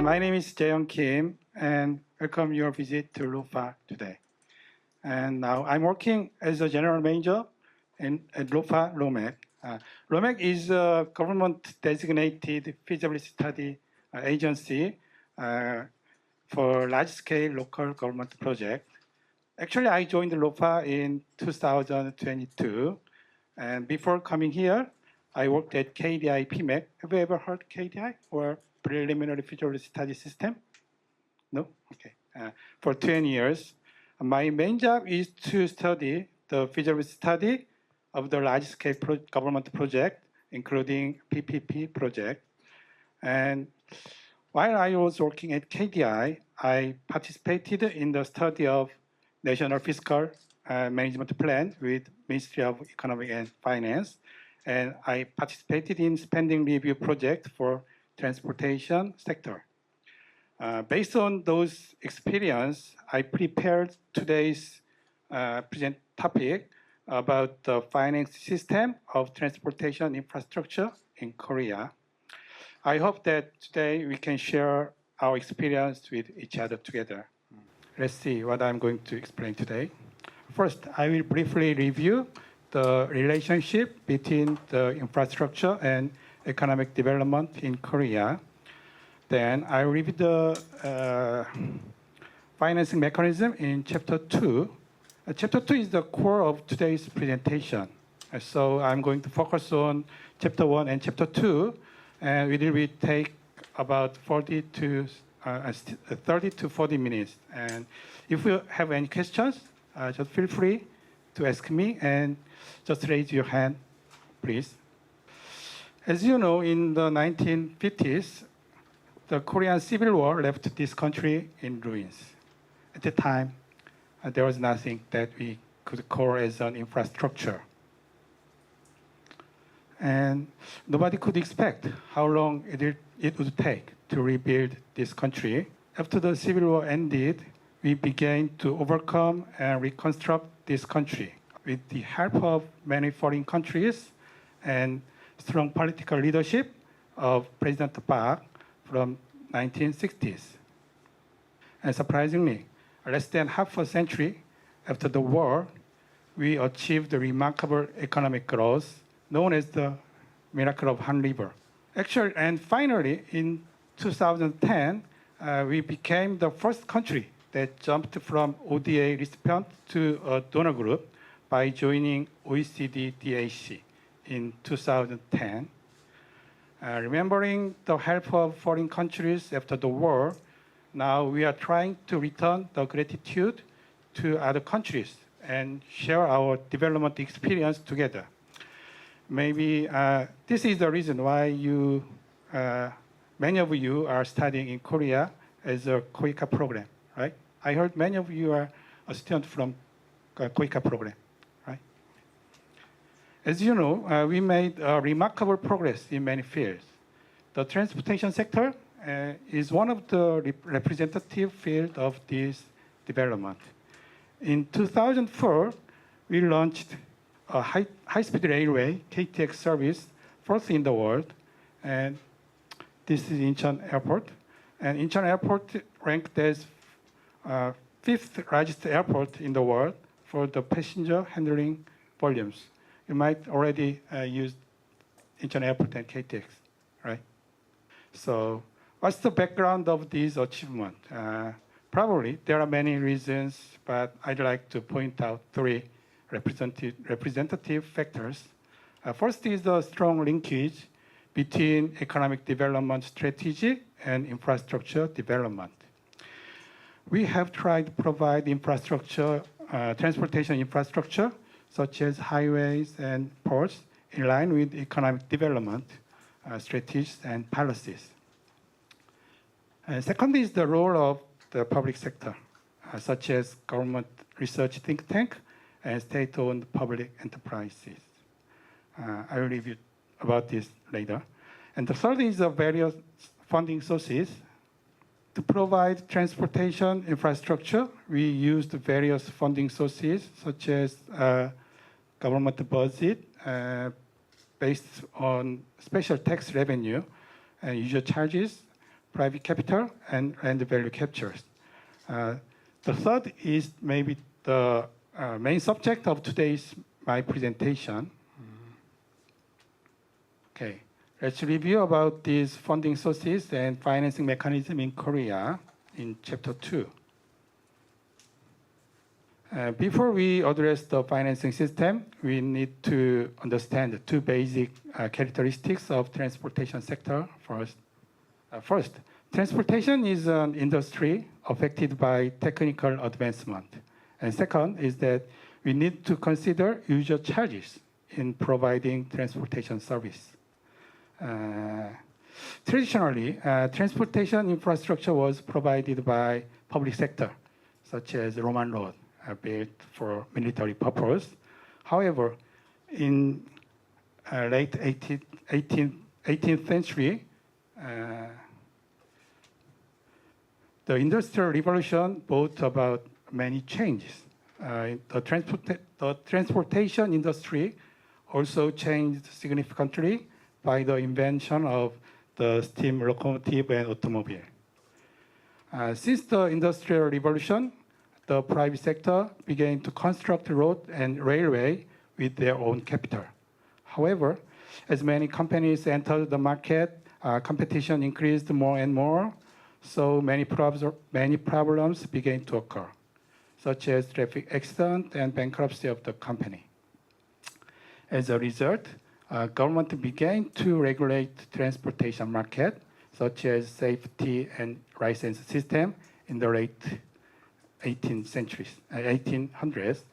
my name is Jae-Young Kim, and welcome your visit to LOFA today. And now I'm working as a general manager at LOFA LOMEC. LOMEC is a government-designated feasibility study agency for large-scale local government projects. Actually, I joined LOFA in 2022, and before coming here, I worked at KDI PMEC. Have you ever heard KDI or Preliminary Feasibility Study System? No? Okay. For 20 years. My main job is to study the feasibility study of the large-scale government project, including PPP project. And while I was working at KDI, I participated in the study of National Fiscal Management Plan with Ministry of Economy and Finance. And I participated in spending review project for transportation sector. Based on those experience, I prepared today's present topic about the finance system of transportation infrastructure in Korea. I hope that today we can share our experience with each other together. Let's see what I'm going to explain today. First, I will briefly review the relationship between the infrastructure and economic development in Korea. Then I will review the financing mechanism in Chapter 2. Chapter 2 is the core of today's presentation. So I'm going to focus on Chapter 1 and Chapter 2, and it will take about 30 to 40 minutes. And if you have any questions, just feel free to ask me, and just raise your hand, please. As you know, in the 1950s, the Korean Civil War left this country in ruins. At the time, there was nothing that we could call as an infrastructure. And nobody could expect how long it would take to rebuild this country. After the Civil War ended, we began to overcome and reconstruct this country with the help of many foreign countries and strong political leadership of President Park from 1960s. And surprisingly, less than half a century after the war, we achieved the remarkable economic growth known as the miracle of Han River. Actually, and finally, in 2010, we became the first country that jumped from ODA recipient to a donor group by joining OECD DAC in 2010. Remembering the help of foreign countries after the war, now we are trying to return the gratitude to other countries and share our development experience together. Maybe this is the reason why many of you are studying in Korea as a KOICA program, right? I heard many of you are a student from KOICA program, right? As you know, we made remarkable progress in many fields. The transportation sector is one of the representative fields of this development. In 2004, we launched a high-speed railway, KTX service, first in the world, and this is Incheon Airport. And Incheon Airport ranked as fifth largest airport in the world for the passenger handling volumes. You might already use Incheon Airport and KTX, right? So what's the background of this achievement? Probably there are many reasons, but I'd like to point out three representative factors. First is the strong linkage between economic development strategy and infrastructure development. We have tried to provide infrastructure, transportation infrastructure, such as highways and ports, in line with economic development strategies and policies. Second is the role of the public sector, such as government research think tank and state-owned public enterprises. I will review about this later. And the third is the various funding sources. To provide transportation infrastructure, we used various funding sources, such as government budget based on special tax revenue and user charges, private capital and land value captures. The third is maybe the main subject of today's my presentation. Okay, let's review about these funding sources and financing mechanism in Korea in Chapter 2. Before we address the financing system, we need to understand the two basic characteristics of transportation sector first. Transportation is an industry affected by technical advancement. And second is that we need to consider user charges in providing transportation service. Traditionally, transportation infrastructure was provided by public sector, such as Roman road, built for military purpose. However, in late 18th century, the Industrial Revolution brought about many changes. The transportation industry also changed significantly by the invention of the steam locomotive and automobile. Since the Industrial Revolution, the private sector began to construct road and railway with their own capital. However, as many companies entered the market, competition increased more and more, so many problems began to occur, such as traffic accident and bankruptcy of the company. As a result, government began to regulate transportation market, such as safety and license system in the late 1800s.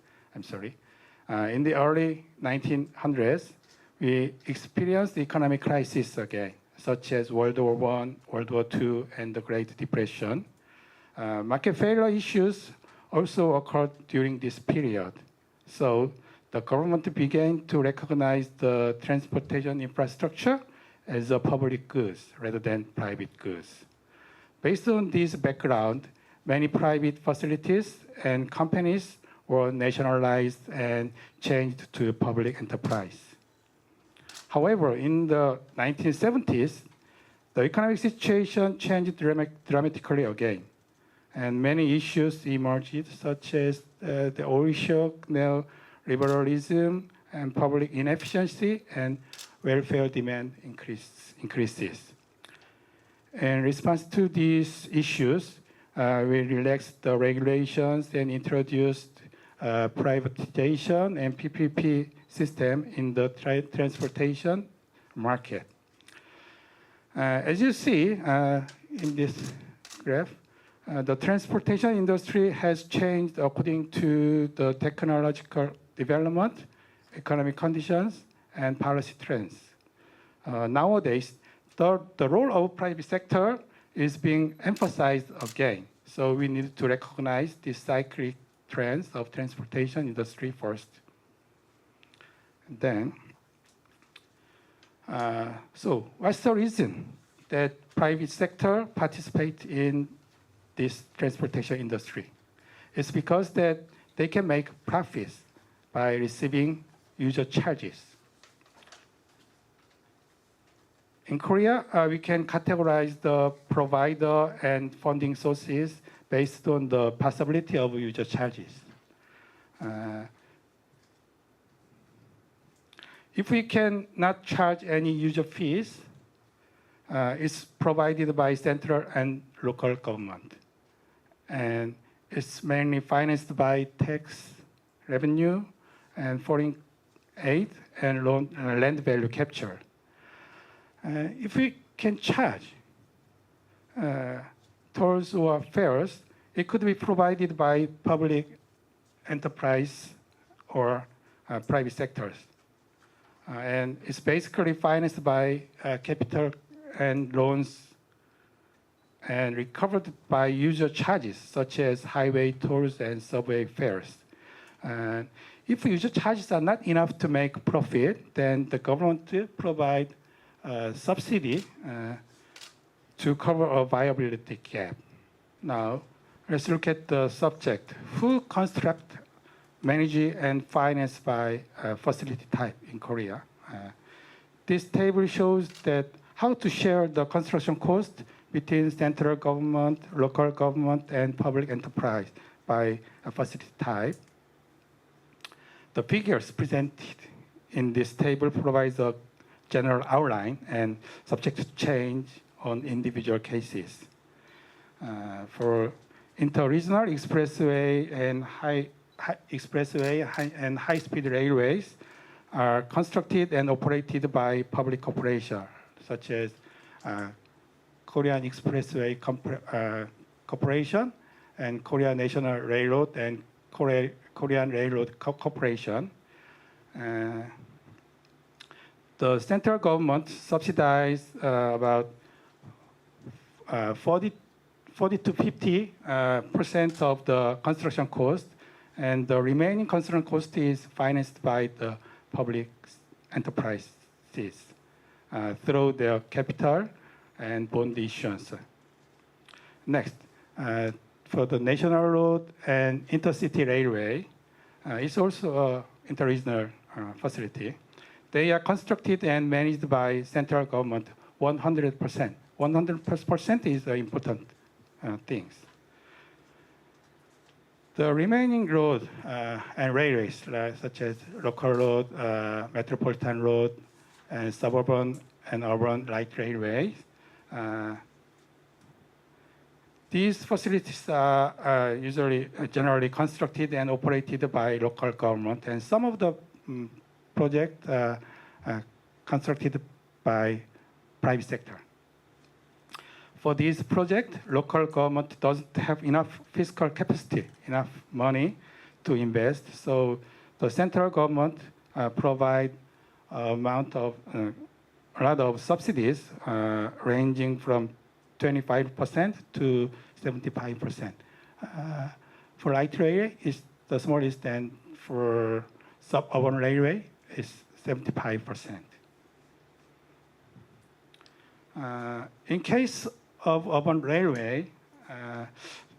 In the early 1900s, we experienced the economic crisis again, such as World War I, World War II, and the Great Depression. Market failure issues also occurred during this period. So the government began to recognize the transportation infrastructure as a public goods rather than private goods. Based on this background, many private facilities and companies were nationalized and changed to public enterprise. However, in the 1970s, the economic situation changed dramatically again, and many issues emerged, such as the oil shock, neoliberalism, and public inefficiency, and welfare demand increases. In response to these issues, we relaxed the regulations and introduced privatization and PPP system in the transportation market. As you see in this graph, the transportation industry has changed according to the technological development, economic conditions, and policy trends. Nowadays, the role of private sector is being emphasized again. So we need to recognize the cyclic trends of transportation industry first. And then, so what's the reason that private sector participate in this transportation industry? It's because that they can make profits by receiving user charges. In Korea, we can categorize the provider and funding sources based on the possibility of user charges. If we cannot charge any user fees, it's provided by central and local government. And it's mainly financed by tax revenue and foreign aid and land value capture. If we can charge tolls or fares, it could be provided by public enterprise or private sectors. And it's basically financed by capital and loans and recovered by user charges, such as highway tolls and subway fares. If user charges are not enough to make profit, then the government provide subsidy to cover a viability gap. Now, let's look at the subject. Who construct, manage, and finance by facility type in Korea? This table shows that how to share the construction cost between central government, local government, and public enterprise by a facility type. The figures presented in this table provides a general outline and subject to change on individual cases. For interregional expressway and high-speed railways are constructed and operated by public corporations, such as Korean Expressway Corporation and Korean National Railroad and Korean Railroad Corporation. The central government subsidized about 40 to 50% of the construction cost, and the remaining construction cost is financed by the public enterprises through their capital and bond issuance. Next, for the national road and intercity railway, it's also an interregional facility. They are constructed and managed by central government 100%. 100% is important things. The remaining road and railways, such as local road, metropolitan road, and suburban and urban light railways, these facilities are generally constructed and operated by local government, and some of the projects are constructed by private sector. For this project, local government doesn't have enough fiscal capacity, enough money to invest. So the central government provide a lot of subsidies ranging from 25% to 75%. For light railway, it's the smallest, and for suburban railway, it's 75%. In case of urban railway,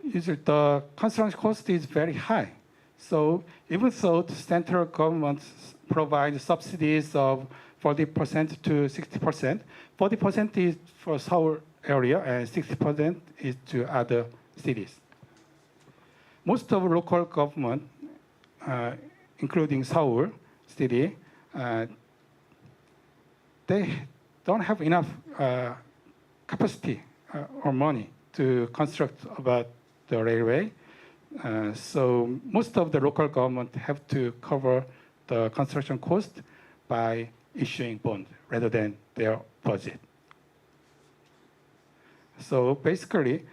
usually the construction cost is very high. So even though the central government provides subsidies of 40% to 60%, 40% is for Seoul area and 60% is to other cities. Most of local government, including Seoul city, they don't have enough capacity or money to construct about the railway. So most of the local government have to cover the construction cost by issuing bond rather than their budget. So basically,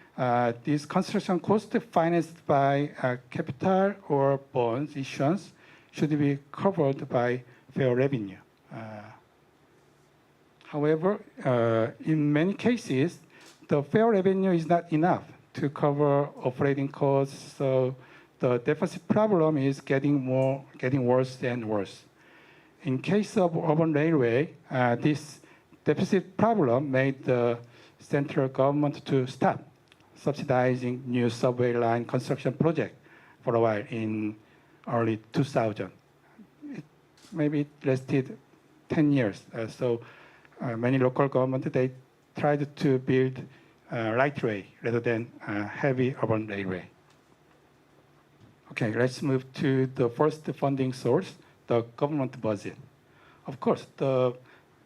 this construction cost financed by capital or bonds issuance should be covered by fair revenue. However, in many cases, the fair revenue is not enough to cover operating costs, so the deficit problem is getting worse and worse. In case of urban railway, this deficit problem made the central government to stop subsidizing new subway line construction project for a while in early 2000. Maybe it lasted 10 years. Many local governments, they tried to build light rail rather than heavy urban railway. Okay, let's move to the first funding source, the government budget. Of course, the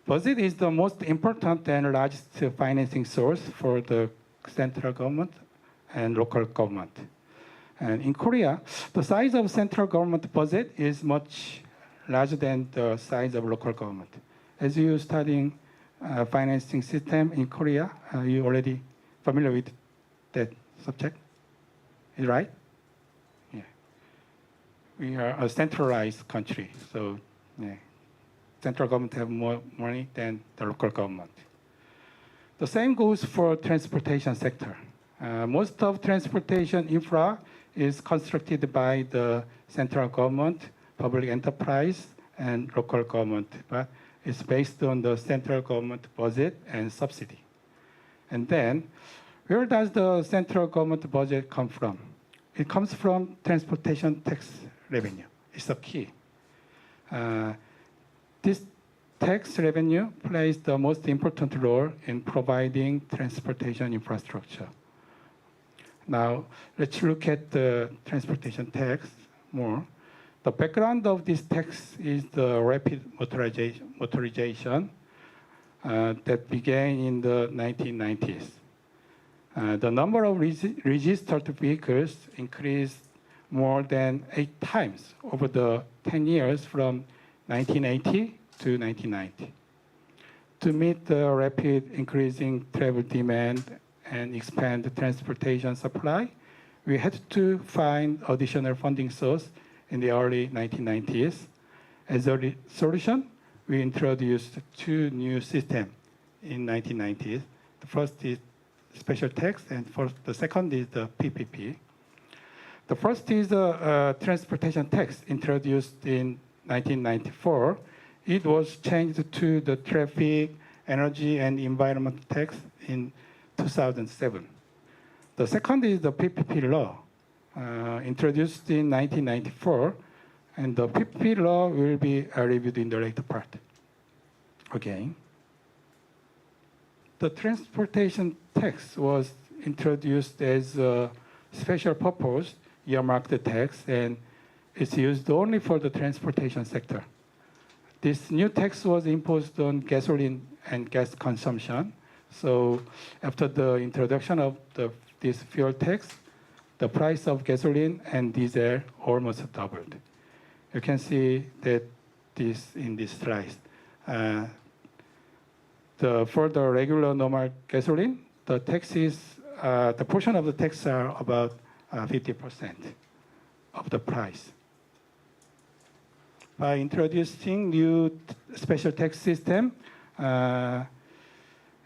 budget is the most important and largest financing source for the central government and local government. And in Korea, the size of central government budget is much larger than the size of local government. As you studying financing system in Korea, you already familiar with that subject, is right? Yeah. We are a centralized country, so yeah. Central government have more money than the local government. The same goes for transportation sector. Most of transportation infra is constructed by the central government, public enterprise, and local government, but it's based on the central government budget and subsidy. And then, where does the central government budget come from? It comes from transportation tax revenue. It's the key. This tax revenue plays the most important role in providing transportation infrastructure. Now, let's look at the transportation tax more. The background of this tax is the rapid motorization that began in the 1990s. The number of registered vehicles increased more than 8 times over the 10 years from 1980 to 1990. To meet the rapid increasing travel demand and expand the transportation supply, we had to find additional funding source in the early 1990s. As a solution, we introduced 2 new systems in 1990s. The first is special tax, and the second is the PPP. The first is the transportation tax introduced in 1994. It was changed to the traffic, energy, and environment tax in 2007. The second is the PPP law, introduced in 1994, and the PPP law will be reviewed in the later part. Okay. The transportation tax was introduced as a special purpose earmarked tax, and it's used only for the transportation sector. This new tax was imposed on gasoline and gas consumption. So after the introduction of this fuel tax, the price of gasoline and diesel almost doubled. You can see that in this slide. For the regular normal gasoline, the taxes, the portion of the tax are about 50% of the price. By introducing new special tax system, you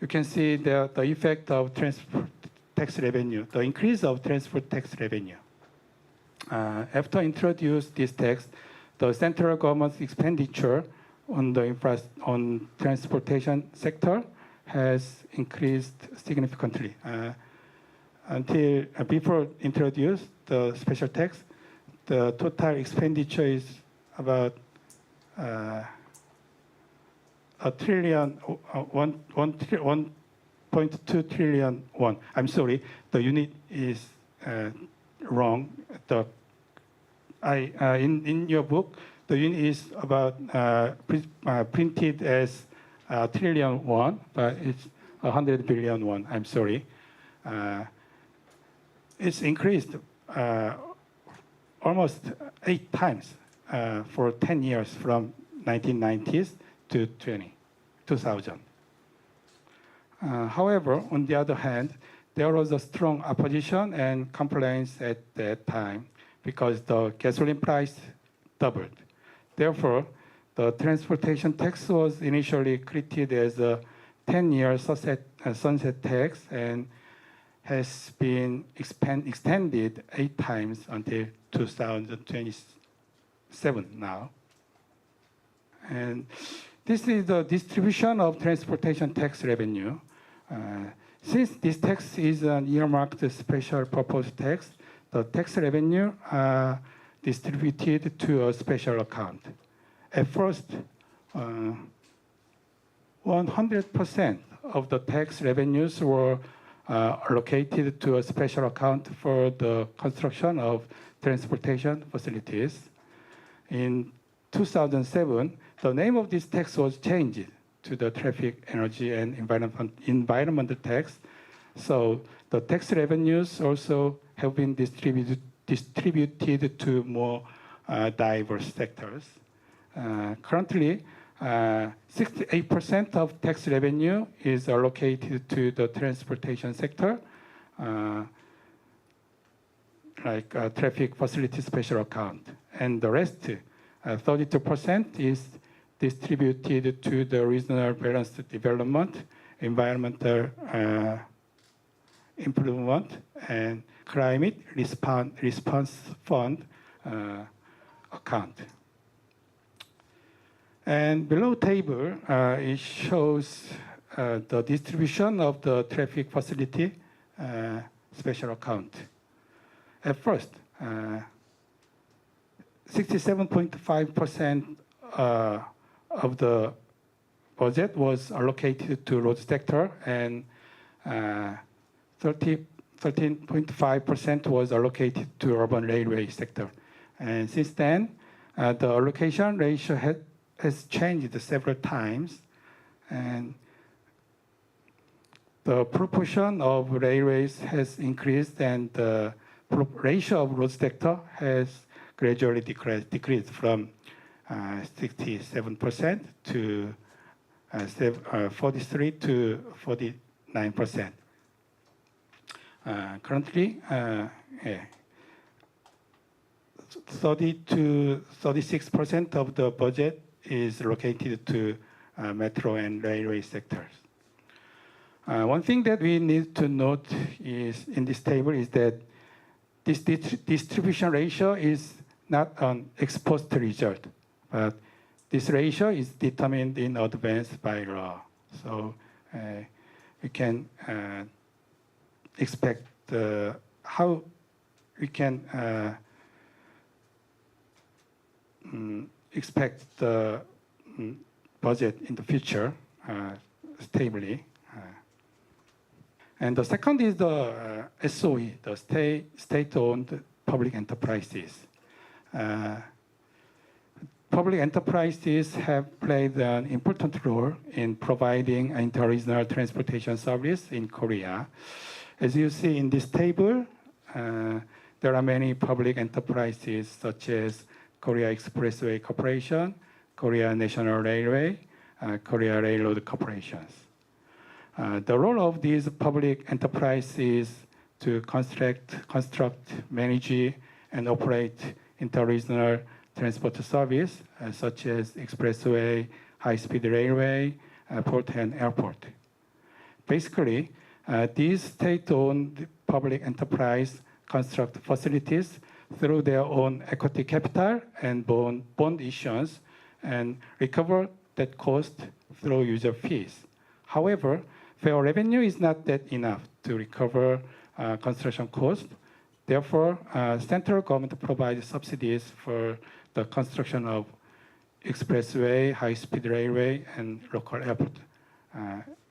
can see the effect of transport tax revenue, the increase of transport tax revenue. After introduce this tax, the central government's expenditure on the transportation sector has increased significantly. Until before introduce the special tax, the total expenditure is about $1.2 trillion won. I'm sorry, the unit is wrong. In your book, the unit is about printed as trillion won, but it's 100 billion won. I'm sorry. It's increased almost 8 times for 10 years from 1990s to 2000. However, on the other hand, there was a strong opposition and complaints at that time because the gasoline price doubled. Therefore, the transportation tax was initially treated as a 10-year sunset tax and has been extended 8 times until 2027 now. And this is the distribution of transportation tax revenue. Since this tax is an earmarked special purpose tax, the tax revenue are distributed to a special account. At first, 100% of the tax revenues were allocated to a special account for the construction of transportation facilities. In 2007, the name of this tax was changed to the Traffic, Energy, and Environmental Tax. So the tax revenues also have been distributed to more diverse sectors. Currently, 68% of tax revenue is allocated to the transportation sector, like traffic facility special account. And the rest, 32%, is distributed to the regional balanced development, environmental improvement, and climate response fund account. And below table, it shows the distribution of the traffic facility special account. At first, 67.5% of the budget was allocated to road sector, and 13.5% was allocated to urban railway sector. And since then, the allocation ratio has changed several times, and the proportion of railways has increased, and the ratio of road sector has gradually decreased from 67% to 43 to 49%. Currently, 30 to 36% of the budget is allocated to metro and railway sectors. One thing that we need to note is in this table is that this distribution ratio is not an ex post result, but this ratio is determined in advance by law. So we can expect how we can expect the budget in the future stably. And the second is the SOE, the state-owned public enterprises. Public enterprises have played an important role in providing interregional transportation service in Korea. As you see in this table, there are many public enterprises such as Korea Expressway Corporation, Korea National Railway, Korea Railroad Corporations. The role of these public enterprises is to construct, manage, and operate interregional transport service such as expressway, high-speed railway, port, and airport. Basically, these state-owned public enterprises construct facilities through their own equity capital and bond issuance and recover that cost through user fees. However, fair revenue is not that enough to recover construction cost. Therefore, central government provides subsidies for the construction of expressway, high-speed railway, and local airport.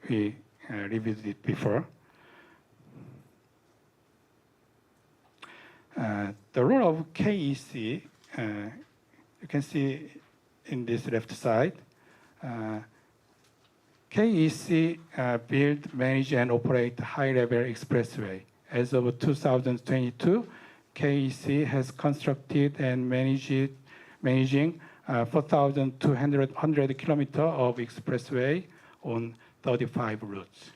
We reviewed it before. The role of KEC, you can see in this left side. KEC build, manage, and operate high-level expressway. As of 2022, KEC has constructed and managing 4,200 kilometers of expressway on 35 routes.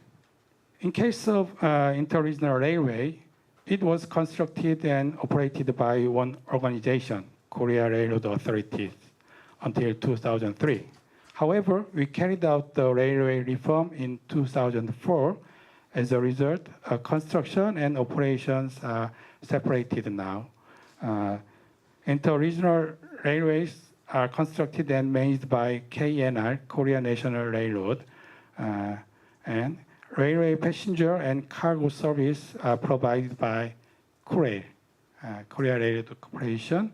In case of interregional railway, it was constructed and operated by one organization, Korea Railroad Authority, until 2003. However, we carried out the railway reform in 2004. As a result, construction and operations are separated now. Interregional railways are constructed and managed by KNR, Korea National Railroad, and railway passenger and cargo service are provided by KORAIL, Korea Railroad Corporation,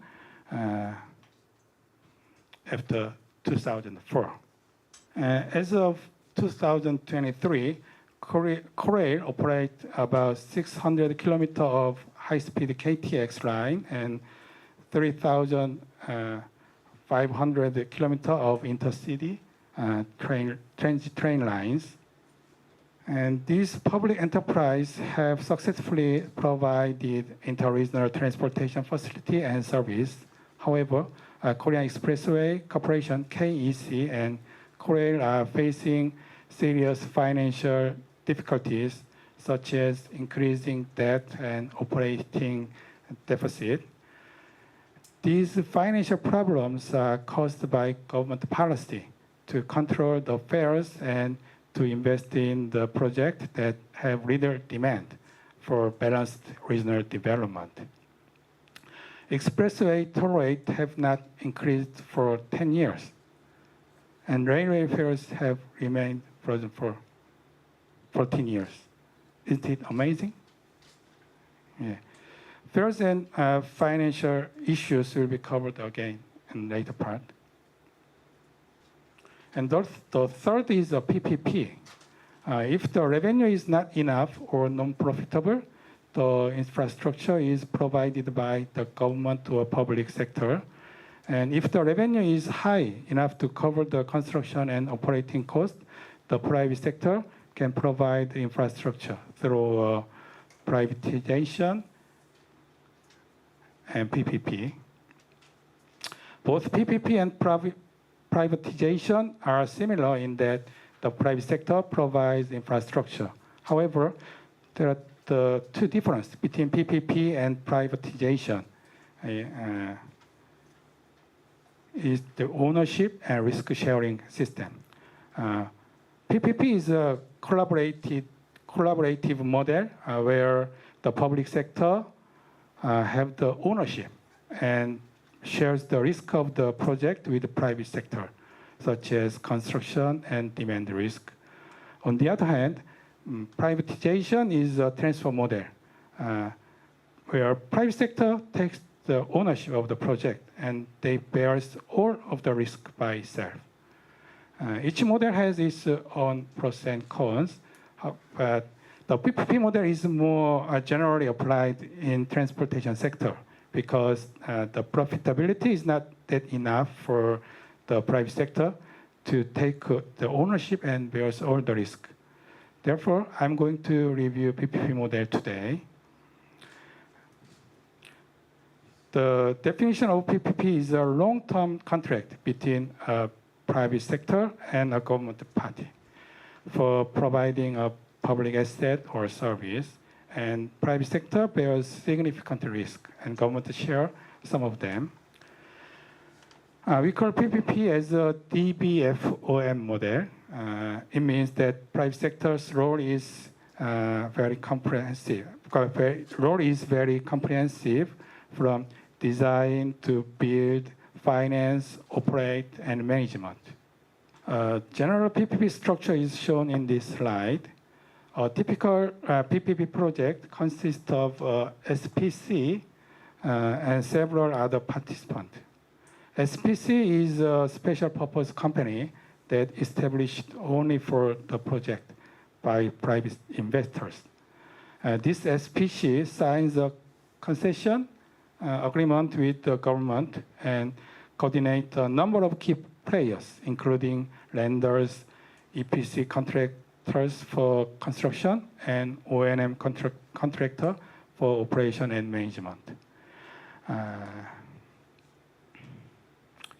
after 2004. As of 2023, KORAIL operates about 600 kilometers of high-speed KTX line and 3,500 kilometers of intercity transit train lines. And these public enterprises have successfully provided interregional transportation facility and service. However, Korean Expressway Corporation, KEC, and KORAIL are facing serious financial difficulties, such as increasing debt and operating deficit. These financial problems are caused by government policy to control the fares and to invest in the projects that have little demand for balanced regional development. Expressway toll rates have not increased for 10 years, and railway fares have remained frozen for 14 years. Isn't it amazing? Yeah. Fares and financial issues will be covered again in later part. And the third is a PPP. If the revenue is not enough or non-profitable, the infrastructure is provided by the government or public sector. And if the revenue is high enough to cover the construction and operating cost, the private sector can provide infrastructure through privatization and PPP. Both PPP and privatization are similar in that the private sector provides infrastructure. However, there are the two differences between PPP and privatization. Is the ownership and risk-sharing system. PPP is a collaborative model where the public sector have the ownership and shares the risk of the project with the private sector, such as construction and demand risk. On the other hand, privatization is a transfer model where private sector takes the ownership of the project and they bears all of the risk by itself. Each model has its own pros and cons, but the PPP model is more generally applied in transportation sector because the profitability is not that enough for the private sector to take the ownership and bears all the risk. Therefore, I'm going to review PPP model today. The definition of PPP is a long-term contract between a private sector and a government party for providing a public asset or service, and private sector bears significant risk and government share some of them. We call PPP as a DBFOM model. It means that private sector's role is very comprehensive. Role is very comprehensive from design to build, finance, operate, and management. General PPP structure is shown in this slide. A typical PPP project consists of SPC and several other participants. SPC is a special purpose company that is established only for the project by private investors. This SPC signs a concession agreement with the government and coordinate a number of key players, including lenders, EPC contractors for construction, and O&M contractor for operation and management.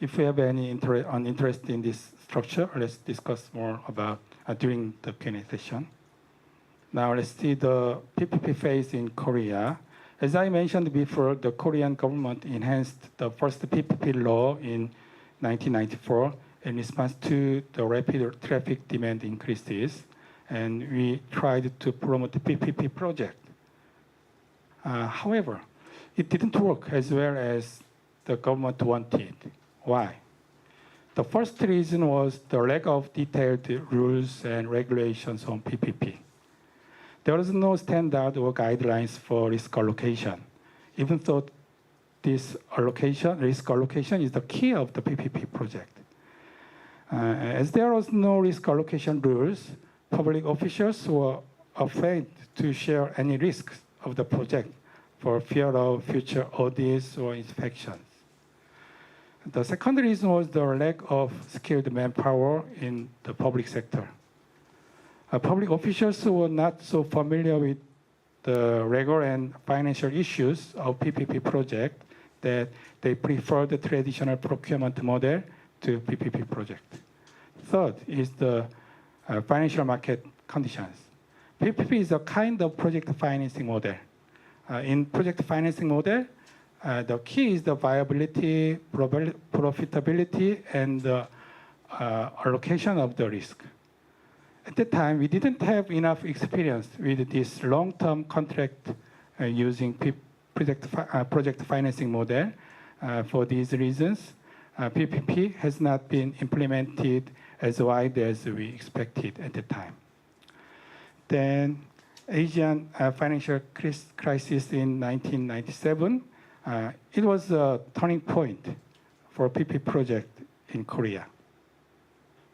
If you have any interest in this structure, let's discuss more about during the Q&A session. Now let's see the PPP phase in Korea. As I mentioned before, the Korean government enhanced the first PPP law in 1994 in response to the rapid traffic demand increases, and we tried to promote the PPP project. However, it didn't work as well as the government wanted. Why? The first reason was the lack of detailed rules and regulations on PPP. There was no standard or guidelines for risk allocation, even though this risk allocation is the key of the PPP project. As there was no risk allocation rules, public officials were afraid to share any risks of the project for fear of future audits or inspections. The second reason was the lack of skilled manpower in the public sector. Public officials were not so familiar with the legal and financial issues of PPP project that they preferred the traditional procurement model to PPP project. Third is the financial market conditions. PPP is a kind of project financing model. In project financing model, the key is the viability, profitability, and the allocation of the risk. At the time, we didn't have enough experience with this long-term contract using project financing model. For these reasons, PPP has not been implemented as wide as we expected at the time. Then, Asian financial crisis in 1997, it was a turning point for PPP project in Korea.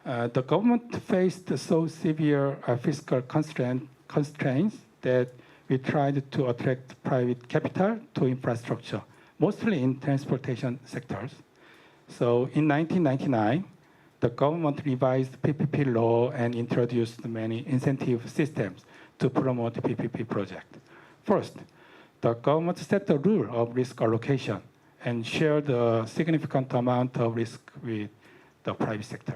The government faced so severe fiscal constraints that we tried to attract private capital to infrastructure, mostly in transportation sectors. So in 1999, the government revised PPP law and introduced many incentive systems to promote PPP project. First, the government set the rule of risk allocation and shared a significant amount of risk with the private sector.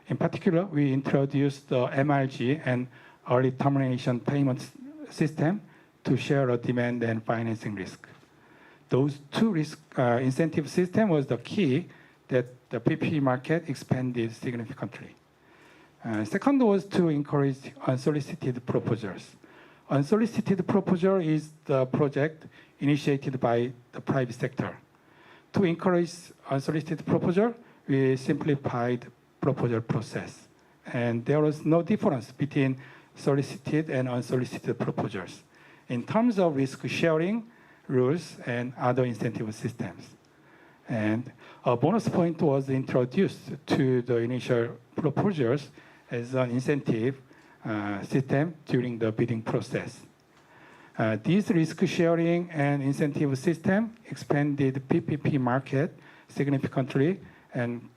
In particular, we introduced the MRG and early termination payment system to share a demand and financing risk. Those two risk incentive system was the key that the PPP market expanded significantly. Second was to encourage unsolicited proposals. Unsolicited proposal is the project initiated by the private sector. To encourage unsolicited proposal, we simplified proposal process. And there was no difference between solicited and unsolicited proposals in terms of risk sharing rules and other incentive systems. And a bonus point was introduced to the initial proposals as an incentive system during the bidding process. These risk sharing and incentive system expanded PPP market significantly, and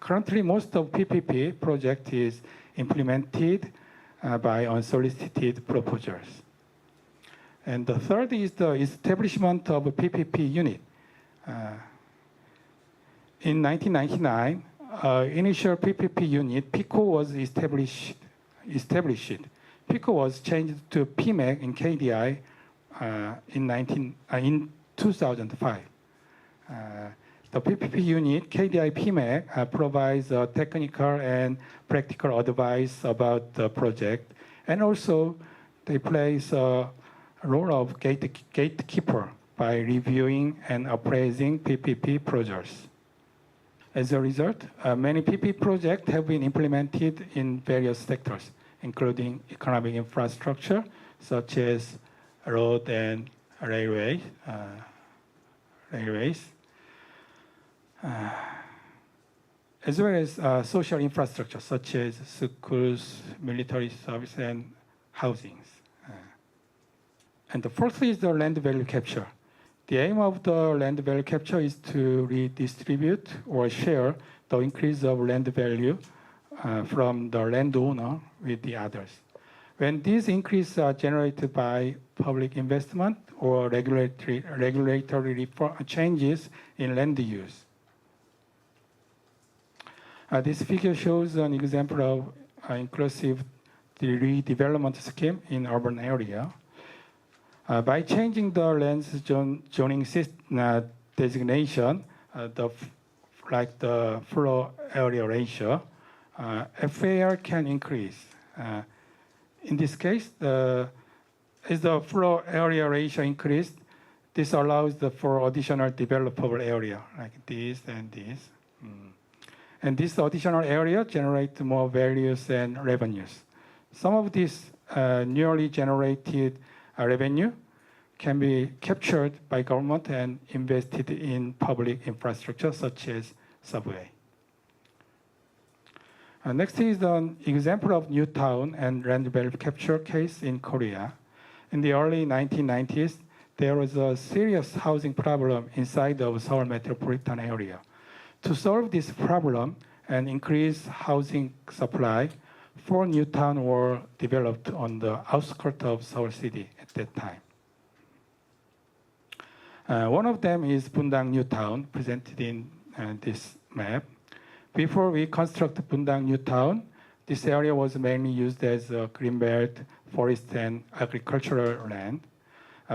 currently most of PPP project is implemented by unsolicited proposals. And the third is the establishment of a PPP unit. In 1999, initial PPP unit, PICO, was established. PICO was changed to PMAC in KDI in 2005. The PPP unit, KDI PMAC, provides technical and practical advice about the project, and also they plays a role of gatekeeper by reviewing and appraising PPP projects. As a result, many PPP projects have been implemented in various sectors, including economic infrastructure, such as road and railways, as well as social infrastructure, such as schools, military service, and housings. And the fourth is the land value capture. The aim of the land value capture is to redistribute or share the increase of land value from the landowner with the others. When these increases are generated by public investment or regulatory changes in land use. This figure shows an example of inclusive redevelopment scheme in urban area. By changing the land zoning system, designation, like the floor area ratio, FAR can increase. In this case, as the floor area ratio increased, this allows for additional developable area, like this and this. And this additional area generates more values and revenues. Some of this newly generated revenue can be captured by government and invested in public infrastructure such as subway. Next is an example of new town and land value capture case in Korea. In the early 1990s, there was a serious housing problem inside of Seoul metropolitan area. To solve this problem and increase housing supply, 4 new towns were developed on the outskirts of Seoul city at that time. One of them is Bundang New Town, presented in this map. Before we construct Bundang New Town, this area was mainly used as a greenbelt, forest, and agricultural land.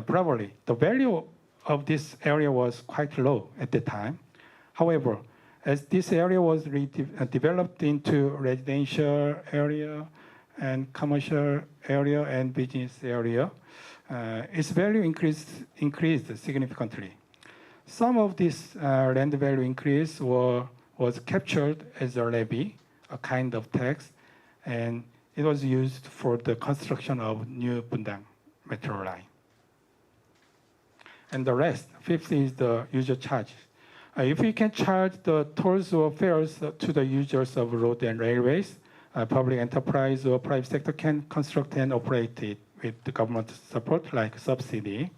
Probably, the value of this area was quite low at the time. However, as this area was developed into residential area and commercial area and business area, its value increased significantly. Some of this land value increase was captured as a levy, a kind of tax, and it was used for the construction of new Bundang metro line. And the rest, fifth, is the user charge. If we can charge the tolls or fares to the users of road and railways, public enterprise or private sector can construct and operate it with the government support like subsidy.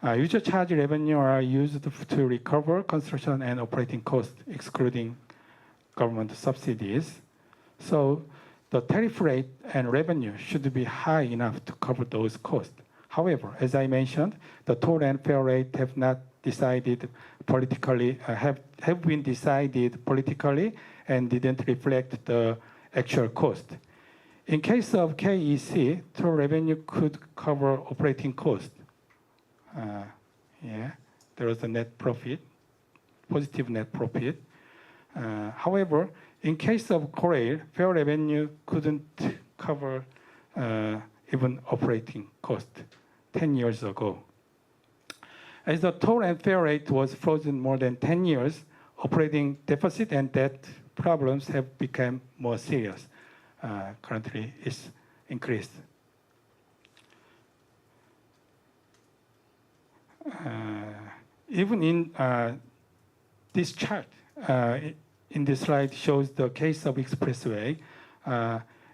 User charge revenue are used to recover construction and operating costs, excluding government subsidies. So the tariff rate and revenue should be high enough to cover those costs. However, as I mentioned, the toll and fare rate have not decided politically, have been decided politically and didn't reflect the actual cost. In case of KEC, toll revenue could cover operating cost. There was a net profit, positive net profit. However, in case of Korail, fare revenue couldn't cover even operating cost 10 years ago. As the toll and fare rate was frozen more than 10 years, operating deficit and debt problems have become more serious. Currently, it's increased. Even in this chart, in this slide shows the case of expressway.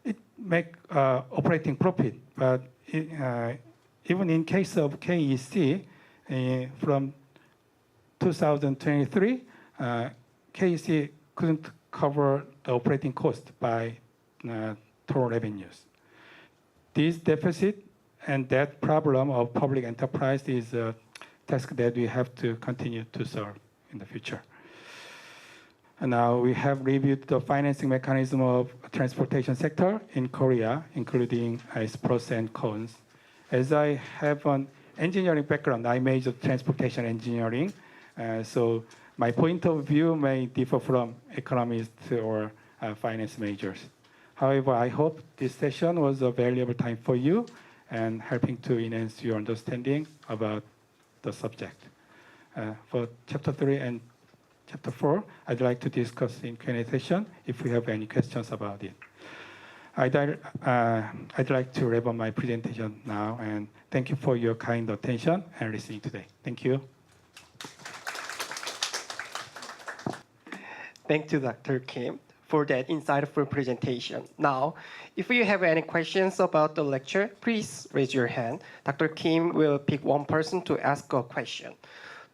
It make operating profit, but even in case of KEC, from 2023, KEC couldn't cover the operating cost by toll revenues. This deficit and that problem of public enterprise is a task that we have to continue to solve in the future. And now we have reviewed the financing mechanism of transportation sector in Korea, including its pros and cons. As I have an engineering background, I majored transportation engineering, so my point of view may differ from economists or finance majors. However, I hope this session was a valuable time for you and helping to enhance your understanding about the subject. For Chapter 3 and Chapter 4, I'd like to discuss in Q&A session if we have any questions about it. I'd like to wrap up my presentation now, and thank you for your kind attention and listening today. Thank you. Thank you, Dr. Kim, for that insightful presentation. Now, if you have any questions about the lecture, please raise your hand. Dr. Kim will pick one person to ask a question.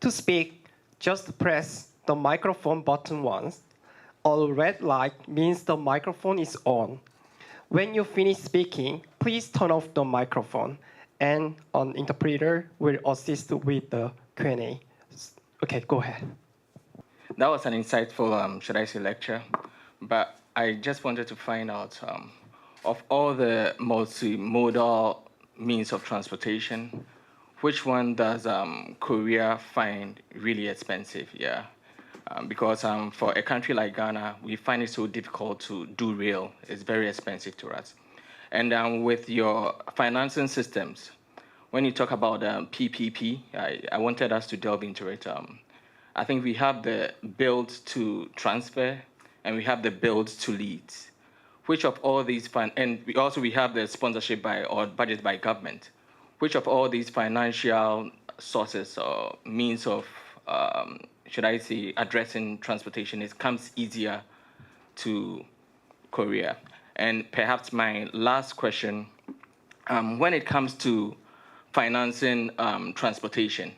To speak, just press the microphone button once. A red light means the microphone is on. When you finish speaking, please turn off the microphone, and an interpreter will assist with the Q&A. Okay, go ahead. That was an insightful, should I say, lecture. But I just wanted to find out, of all the multimodal means of transportation, which one does Korea find really expensive? Yeah, because for a country like Ghana, we find it so difficult to do rail. It's very expensive to us. And with your financing systems, when you talk about PPP, I wanted us to delve into it. I think we have the build to transfer, and we have the build to lead. Which of all these, and we have the sponsorship by or budget by government. Which of all these financial sources or means of, should I say, addressing transportation comes easier to Korea? And perhaps my last question, when it comes to financing transportation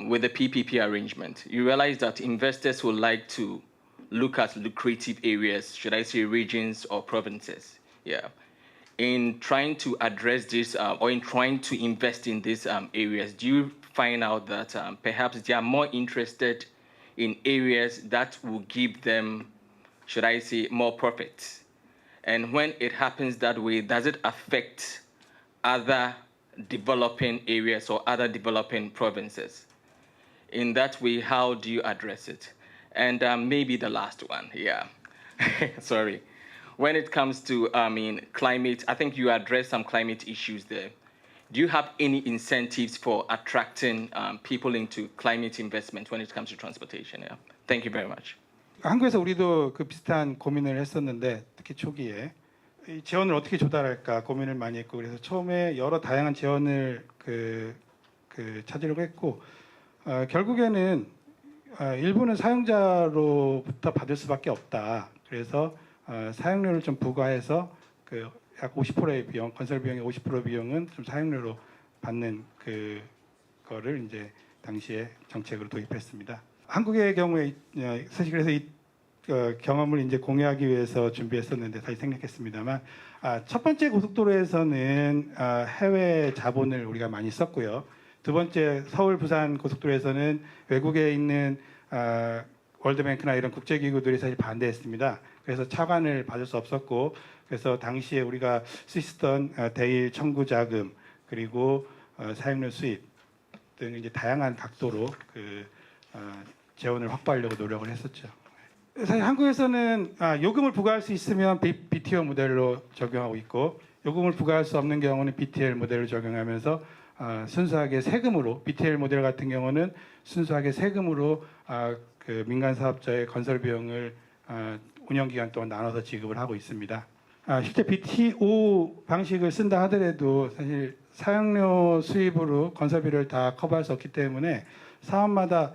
with the PPP arrangement, you realize that investors would like to look at lucrative areas, should I say regions or provinces, yeah. In trying to address this or in trying to invest in these areas, do you find out that perhaps they are more interested in areas that will give them, should I say, more profits? And when it happens that way, does it affect other developing areas or other developing provinces? In that way, how do you address it? And maybe the last one, yeah, sorry. When it comes to, climate, I think you addressed some climate issues there. Do you have any incentives for attracting people into climate investment when it comes to transportation? Yeah. Thank you very much. 한국에서 우리도 그 비슷한 고민을 했었는데 특히 초기에 이 재원을 어떻게 조달할까 고민을 많이 했고 그래서 처음에 여러 다양한 재원을 찾으려고 했고 결국에는 일부는 사용자로부터 받을 수밖에 없다. 그래서 사용료를 좀 부과해서 그 약 50%의 비용, 건설 비용의 50% 비용은 좀 사용료로 받는 그거를 이제 당시에 정책으로 도입했습니다. 한국의 경우에 사실 그래서 이 경험을 이제 공유하기 위해서 준비했었는데 다시 생략했습니다만, 첫 번째 고속도로에서는 해외 자본을 우리가 많이 썼고요. 두 번째 서울 부산 고속도로에서는 외국에 있는 월드뱅크나 이런 국제기구들이 사실 반대했습니다. 그래서 차관을 받을 수 없었고, 그래서 당시에 우리가 쓰시던 대일 청구 자금 그리고 사용료 수입 등 이제 다양한 각도로 재원을 확보하려고 노력을 했었죠. 사실 한국에서는 요금을 부과할 수 있으면 BTO 모델로 적용하고 있고, 요금을 부과할 수 없는 경우는 BTL 모델로 적용하면서 순수하게 세금으로, BTL 모델 같은 경우는 순수하게 세금으로 그 민간 사업자의 건설 비용을 운영 기간 동안 나눠서 지급을 하고 있습니다. 실제 BTO 방식을 쓴다 하더라도 사실 사용료 수입으로 건설비를 다 커버할 수 없기 때문에 사업마다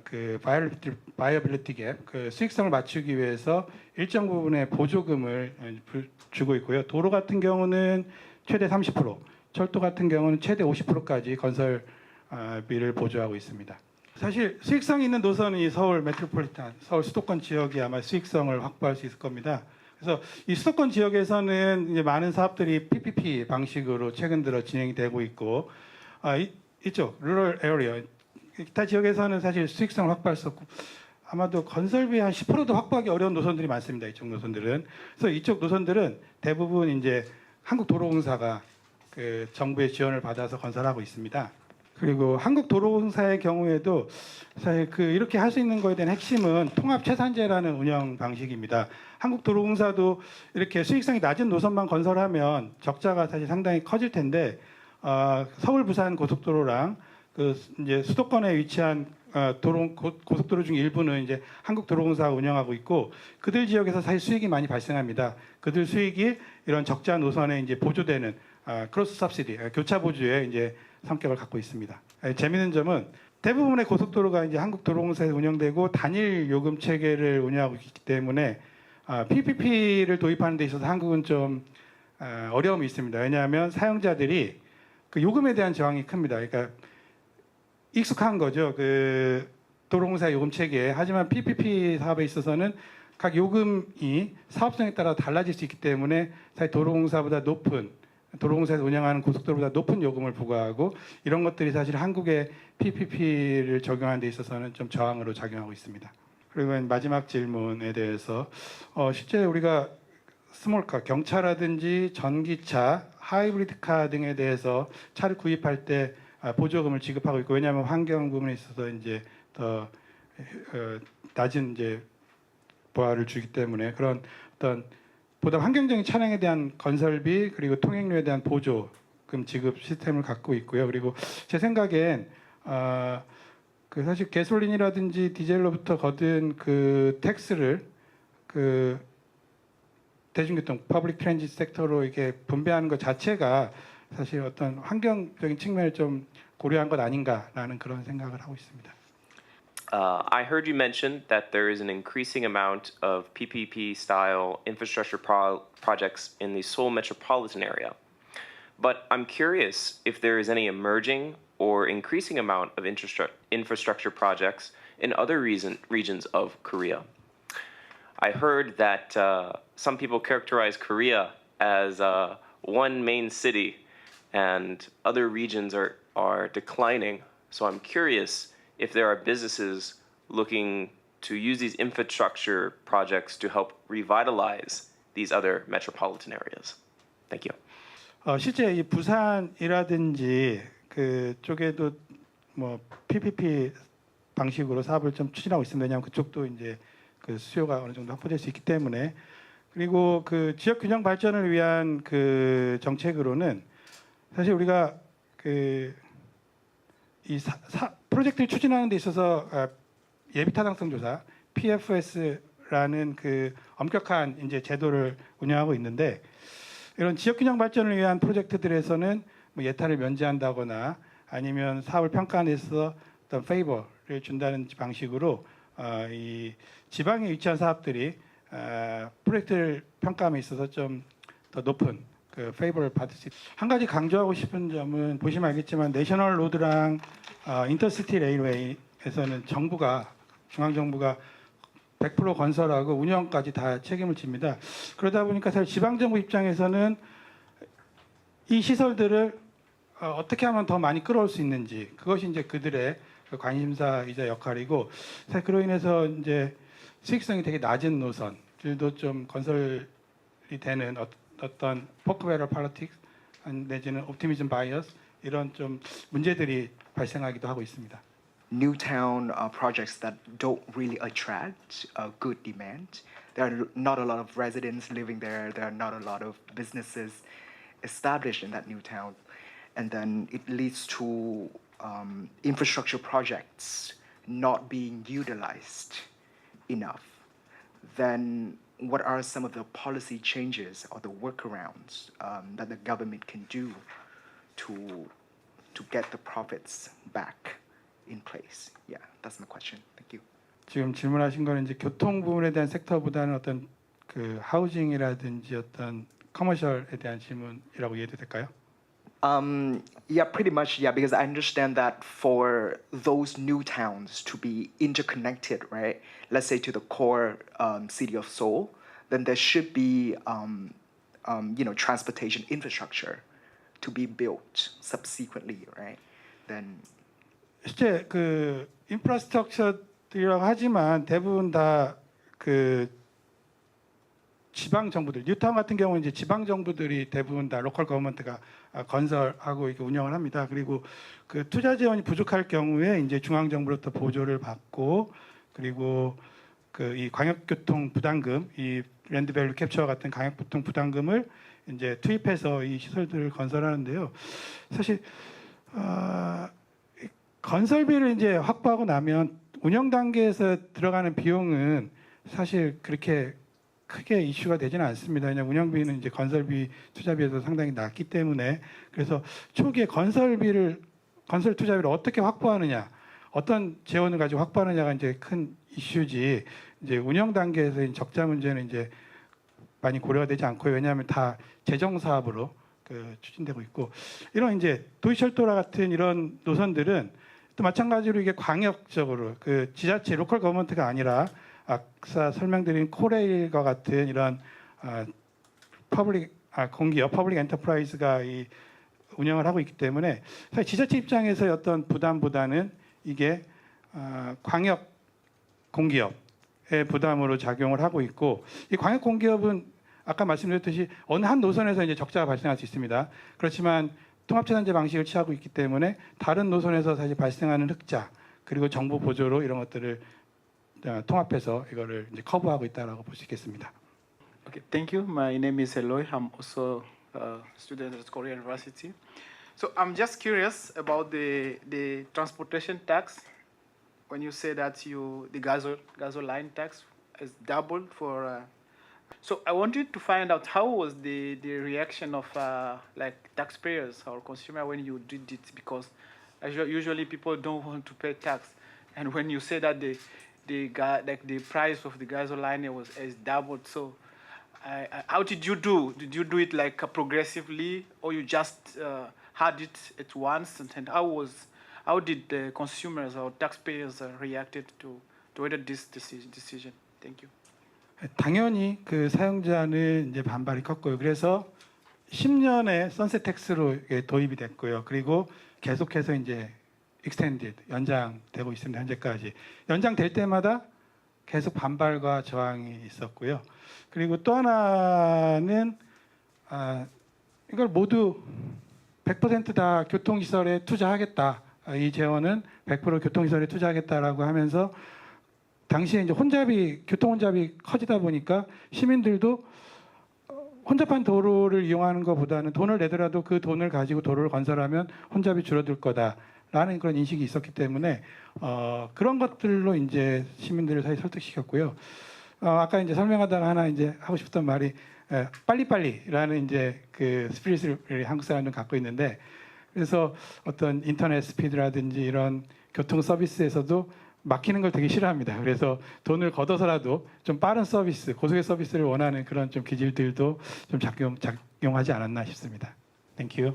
그 바이어빌리티 갭, 그 수익성을 맞추기 위해서 일정 부분의 보조금을 주고 있고요. 도로 같은 경우는 최대 30%, 철도 같은 경우는 최대 50%까지 건설비를 보조하고 있습니다. 사실 수익성 있는 노선은 이 서울 메트로폴리탄, 서울 수도권 지역이 아마 수익성을 확보할 수 있을 겁니다. 그래서 이 수도권 지역에서는 이제 많은 사업들이 PPP 방식으로 최근 들어 진행이 되고 있고, 이쪽 루럴 에어리어 기타 지역에서는 사실 수익성을 확보할 수 없고, 아마도 건설비 한 10%도 확보하기 어려운 노선들이 많습니다. 이쪽 노선들은. 그래서 이쪽 노선들은 대부분 이제 한국도로공사가 그 정부의 지원을 받아서 건설하고 있습니다. 그리고 한국도로공사의 경우에도 사실 이렇게 할 수 있는 거에 대한 핵심은 통합채산제라는 운영 방식입니다. 한국도로공사도 이렇게 수익성이 낮은 노선만 건설하면 적자가 사실 상당히 커질 텐데, 서울 부산 고속도로랑 그 이제 수도권에 위치한 고속도로 중 일부는 이제 한국도로공사가 운영하고 있고, 그들 지역에서 사실 수익이 많이 발생합니다. 그들 수익이 이런 적자 노선에 이제 보조되는 크로스 서브시디, 교차 보조의 이제 성격을 갖고 있습니다. 재미있는 점은 대부분의 고속도로가 이제 한국도로공사에서 운영되고 단일 요금 체계를 운영하고 있기 때문에 PPP를 도입하는 데 있어서 한국은 좀 어려움이 있습니다. 왜냐하면 사용자들이 그 요금에 대한 저항이 큽니다. 그러니까 익숙한 거죠. 그 도로공사 요금 체계에. 하지만 PPP 사업에 있어서는 각 요금이 사업성에 따라 달라질 수 있기 때문에 사실 도로공사에서 운영하는 고속도로보다 높은 요금을 부과하고, 이런 것들이 사실 한국의 PPP를 적용하는 데 있어서는 좀 저항으로 작용하고 있습니다. 그리고 마지막 질문에 대해서 실제 우리가 스몰카, 경차라든지 전기차, 하이브리드카 등에 대해서 차를 구입할 때 보조금을 지급하고 있고, 왜냐하면 환경 부분에 있어서 이제 더 낮은 이제 보화를 주기 때문에 그런 어떤 보다 환경적인 차량에 대한 건설비 그리고 통행료에 대한 보조금 지급 시스템을 갖고 있고요. 그리고 제 생각엔 그 사실 가솔린이라든지 디젤로부터 거둔 그 텍스를 그 대중교통 퍼블릭 트랜짓 섹터로 이렇게 분배하는 것 자체가 사실 어떤 환경적인 측면을 좀 고려한 것 아닌가라는 그런 생각을 하고 있습니다. I heard you mention that there is an increasing amount of PPP-style infrastructure projects in the Seoul metropolitan area. But I'm curious if there is any emerging or increasing amount of infrastructure projects in other regions of Korea. I heard that some people characterize Korea as one main city and other regions are declining. So I'm curious if there are businesses looking to use these infrastructure projects to help revitalize these other metropolitan areas. Thank you. 실제 이 부산이라든지 그 쪽에도 뭐 PPP 방식으로 사업을 좀 추진하고 있습니다. 왜냐하면 그쪽도 이제 그 수요가 어느 정도 확보될 수 있기 때문에. 그리고 그 지역 균형 발전을 위한 그 정책으로는 사실 우리가 그 이 프로젝트를 추진하는 데 있어서 예비 타당성 조사 PFS라는 그 엄격한 이제 제도를 운영하고 있는데, 이런 지역 균형 발전을 위한 프로젝트들에서는 뭐 예타를 면제한다거나 아니면 사업을 평가하는 데 있어서 어떤 페이버를 준다는 방식으로 이 지방에 위치한 사업들이 프로젝트를 평가함에 있어서 좀 더 높은 그 페이버를 받을 수 있다. 한 가지 강조하고 싶은 점은 보시면 알겠지만 내셔널 로드랑 인터시티 레일웨이에서는 중앙정부가 100% 건설하고 운영까지 다 책임을 집니다. 그러다 보니까 사실 지방정부 입장에서는 이 시설들을 어떻게 하면 더 많이 끌어올 수 있는지 그것이 이제 그들의 관심사이자 역할이고 사실 그로 인해서 이제 수익성이 되게 낮은 노선들도 좀 건설이 되는 어떤 포크 배럴 폴리틱스 내지는 옵티미즘 바이어스 이런 좀 문제들이 발생하기도 하고 있습니다. New town projects that don't really attract good demand. There are not a lot of residents living there. There are not a lot of businesses established in that new town, and then it leads to infrastructure projects not being utilized enough. Then what are some of the policy changes or the workarounds that the government can do to get the profits back in place? Yeah, that's my question. Thank you. 지금 질문하신 거는 이제 교통 부분에 대한 섹터보다는 어떤 그 하우징이라든지 어떤 커머셜에 대한 질문이라고 이해도 될까요? Yeah, pretty much. Yeah, because I understand that for those new towns to be interconnected, right? Let's say to the core city of Seoul, then there should be, transportation infrastructure to be built subsequently, right? Then. 실제 그 인프라스트럭처라고 하지만 대부분 다 그 지방 정부들, 뉴타운 같은 경우는 이제 지방 정부들이 대부분 다 로컬 거버먼트가 건설하고 이렇게 운영을 합니다. 그리고 그 투자 지원이 부족할 경우에 이제 중앙 정부로부터 보조를 받고 그리고 그 이 광역교통 부담금, 이 랜드 밸류 캡처 같은 광역교통 부담금을 이제 투입해서 이 시설들을 건설하는데요. 사실 건설비를 이제 확보하고 나면 운영 단계에서 들어가는 비용은 사실 그렇게 크게 이슈가 되지는 않습니다. 그냥 운영비는 이제 건설비 투자비에서 상당히 낮기 때문에 그래서 초기에 건설 투자비를 어떻게 확보하느냐, 어떤 재원을 가지고 확보하느냐가 이제 큰 이슈지. 이제 운영 단계에서 적자 문제는 이제 많이 고려가 되지 않고요. 왜냐하면 다 재정 사업으로 추진되고 있고 이런 이제 도시철도라 같은 이런 노선들은 또 마찬가지로 이게 광역적으로 그 지자체 로컬 거버먼트가 아니라 아까 설명드린 코레일과 같은 이런 공기업 퍼블릭 엔터프라이즈가 이 운영을 하고 있기 때문에 사실 지자체 입장에서의 어떤 부담보다는 이게 광역 공기업의 부담으로 작용을 하고 있고 이 광역 공기업은 아까 말씀드렸듯이 어느 한 노선에서 이제 적자가 발생할 수 있습니다. 그렇지만 통합재산제 방식을 취하고 있기 때문에 다른 노선에서 사실 발생하는 흑자 그리고 정부 보조로 이런 것들을 통합해서 이거를 이제 커버하고 있다라고 볼 수 있겠습니다. Okay, thank you. My name is Eloy. I'm also a student at Korea University. So I'm just curious about the transportation tax. When you say that the gasoline tax is doubled for, so I wanted to find out how was the reaction of like taxpayers or consumer when you did it, because usually people don't want to pay tax, and when you say that the price of the gasoline is doubled, so how did you do? Did you do it like progressively, or you just had it at once? And how did the consumers or taxpayers reacted to this decision? Thank you. 당연히 그 사용자는 이제 반발이 컸고요. 그래서 10년의 선셋 텍스로 도입이 됐고요. 그리고 계속해서 이제 extended 연장되고 있습니다. 현재까지 연장될 때마다 계속 반발과 저항이 있었고요. 그리고 또 하나는 이걸 모두 100% 다 교통시설에 투자하겠다. 이 재원은 100% 교통시설에 투자하겠다라고 하면서 당시에 이제 교통 혼잡이 커지다 보니까 시민들도 혼잡한 도로를 이용하는 것보다는 돈을 내더라도 그 돈을 가지고 도로를 건설하면 혼잡이 줄어들 거다라는 그런 인식이 있었기 때문에 그런 것들로 이제 시민들을 사실 설득시켰고요. 아까 이제 설명하다가 하나 이제 하고 싶었던 말이 빨리빨리라는 이제 그 스피릿을 한국 사람들은 갖고 있는데 그래서 어떤 인터넷 스피드라든지 이런 교통 서비스에서도 막히는 걸 되게 싫어합니다. 그래서 돈을 걷어서라도 좀 빠른 서비스, 고속의 서비스를 원하는 그런 좀 기질들도 좀 작용하지 않았나 싶습니다. Thank you.